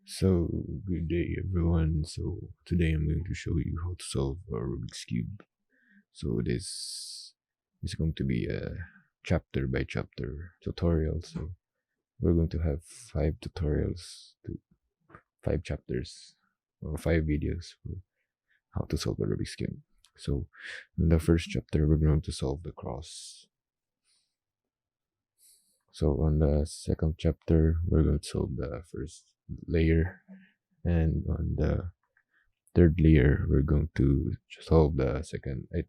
So, good day everyone. So, today I'm going to show you how to solve a Rubik's Cube. So, this is going to be a chapter by chapter tutorial. So, we're going to have 5 tutorials to 5 chapters or 5 videos for how to solve a Rubik's Cube. So, in the first chapter, we're going to solve the cross. So, on the second chapter, we're going to solve the first layer, and on the third layer we're going to solve the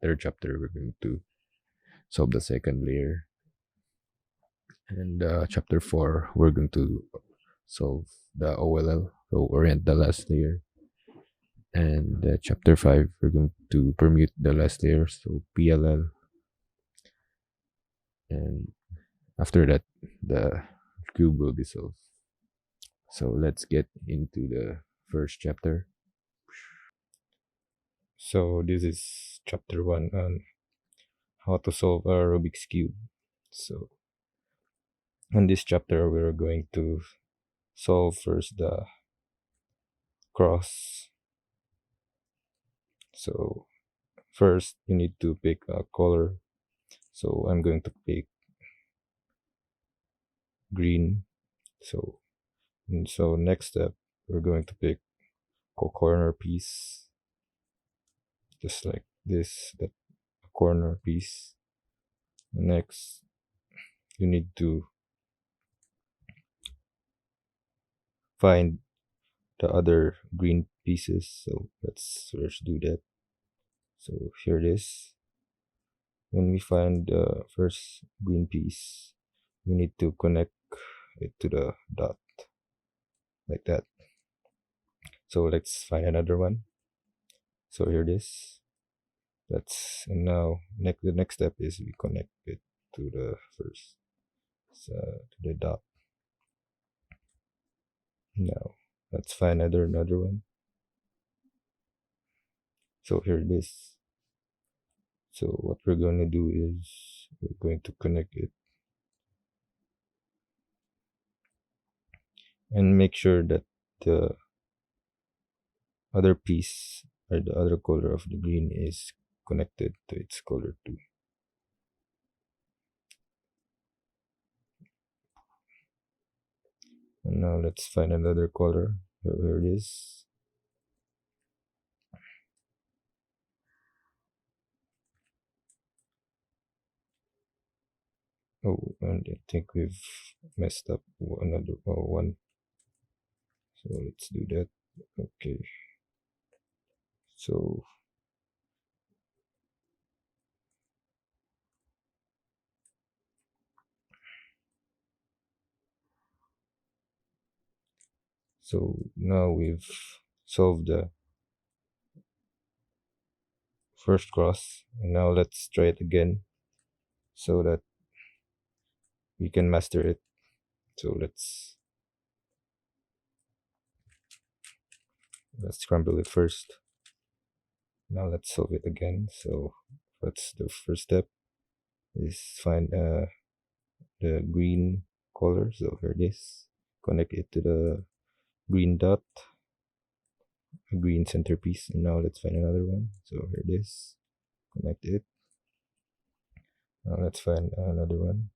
third chapter we're going to solve the second layer, and chapter 4 we're going to solve the OLL, so orient the last layer, and chapter 5 we're going to permute the last layer, so PLL, and after that the cube will be solved. So let's get into the first chapter. So this is chapter 1 on how to solve a Rubik's Cube. So in this chapter, we're going to solve first the cross. So first, you need to pick a color. So I'm going to pick green. So next step, we're going to pick a corner piece, just like this, that corner piece. Next, you need to find the other green pieces. So let's first do that. So here it is. When we find the first green piece, we need to connect it to the dot like that. So let's find another one. So here it is. And now the next step is we connect it to the first, to the dot. Now let's find another one. So here it is. So what we're going to do is we're going to connect it and make sure that the other piece or the other color of the green is connected to its color too. And now let's find another color. Here it is. Oh, and I think we've messed up another one. So let's do that. Okay. So now we've solved the first cross, and now let's try it again so that we can master it. So let's scramble it first. Now let's solve it again. So that's the first step, is find the green color. So here it is. Connect it to the green dot, a green centerpiece. And now let's find another one. So here it is. Connect it. Now let's find another one.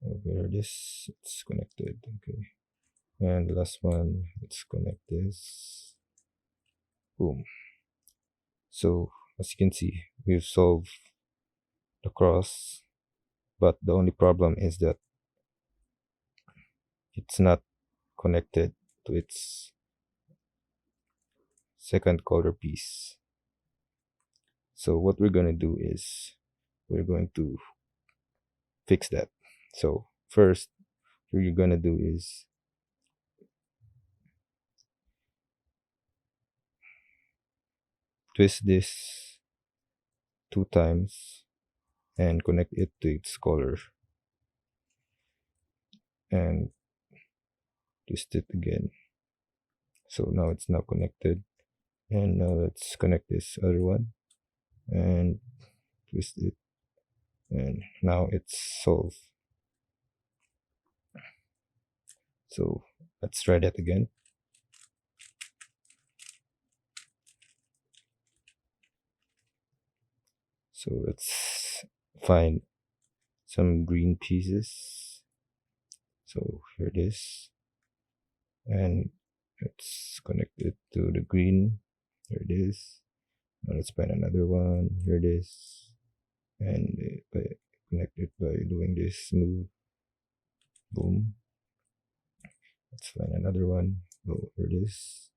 Oh, here it is. It's connected. Okay. And the last one, let's connect this. Boom. So as you can see, we've solved the cross, but the only problem is that it's not connected to its second color piece. So what we're going to do is we're going to fix that. So first, what you're going to do is twist this 2 times and connect it to its color, and twist it again. So now it's now connected, and now let's connect this other one and twist it, and now it's solved. So let's try that again. So let's find some green pieces. So here it is, and let's connect it to the green. Here it is. Now let's find another one. Here it is, and connect it by doing this move. Boom. Let's find another one. Oh, here it is.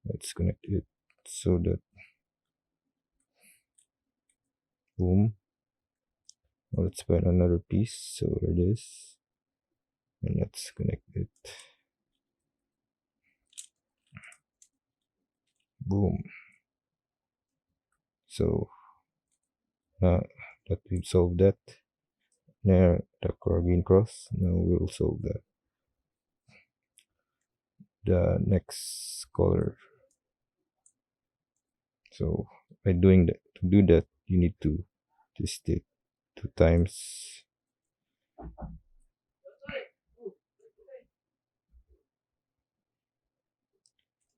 Let's connect it so that boom. Now let's find another piece. So here it is, and let's connect it. Boom. So now that we've solved that, now the green cross. Now we'll solve the next color. So by doing that, to do that, you need to twist it 2 times.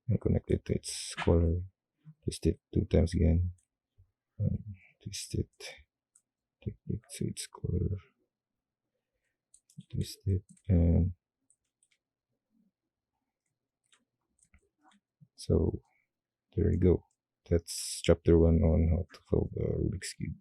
And connect it to its color. Twist it 2 times again. And twist it. Take it to its color. Twist it, and so there you go. That's chapter 1 on how to solve the Rubik's Cube.